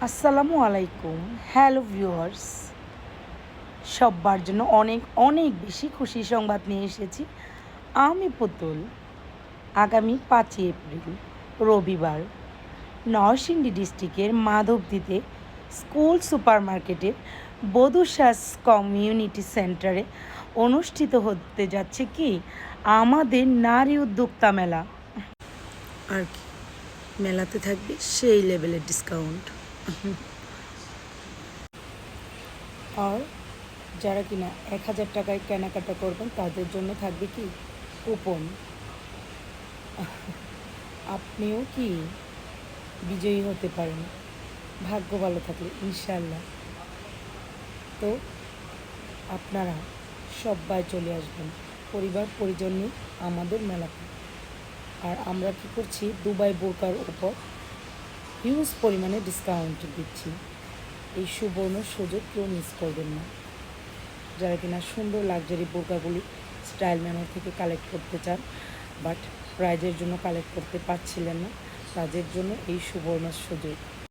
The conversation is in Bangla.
আসসালামু আলাইকুম। হ্যালো ভিউয়ার্স, সবার জন্য অনেক অনেক বেশি খুশির সংবাদ নিয়ে এসেছি। আমি পুতুল। আগামী 5ই এপ্রিল রবিবার নরসিংদী ডিস্ট্রিক্টের মাধবদীতে স্কুল সুপার মার্কেটের বধূসাজ কমিউনিটি সেন্টারে অনুষ্ঠিত হতে যাচ্ছে কি আমাদের নারী উদ্যোক্তা মেলা। আর কি মেলাতে থাকবে সেই লেভেলের ডিসকাউন্ট। আর যারা কিনা 1000 টাকায় কেনাকাটা করবেন তাদের জন্য থাকবে কি কুপন। আপনিও কি বিজয়ী হতে পারেন ভাগ্য ভালো থাকলে ইনশাল্লাহ। তো আপনারা সবাই চলে আসবেন পরিবার পরিজন নিয়ে আমাদের মেলাতে। আর আমরা কি করছি, দুবাই বোরকার উপর হিউজ পরিমাণে ডিসকাউন্ট দিচ্ছি। এই সুবর্ণ সুযোগ কেউ মিস করবেন না। যারা কিনা সুন্দর লাক্সারি বোরকাগুলি স্টাইল ম্যানার থেকে কালেক্ট করতে চান বাট প্রাইজের জন্য কালেক্ট করতে পারছিলেন না, তাদের জন্য এই সুবর্ণ সুযোগ।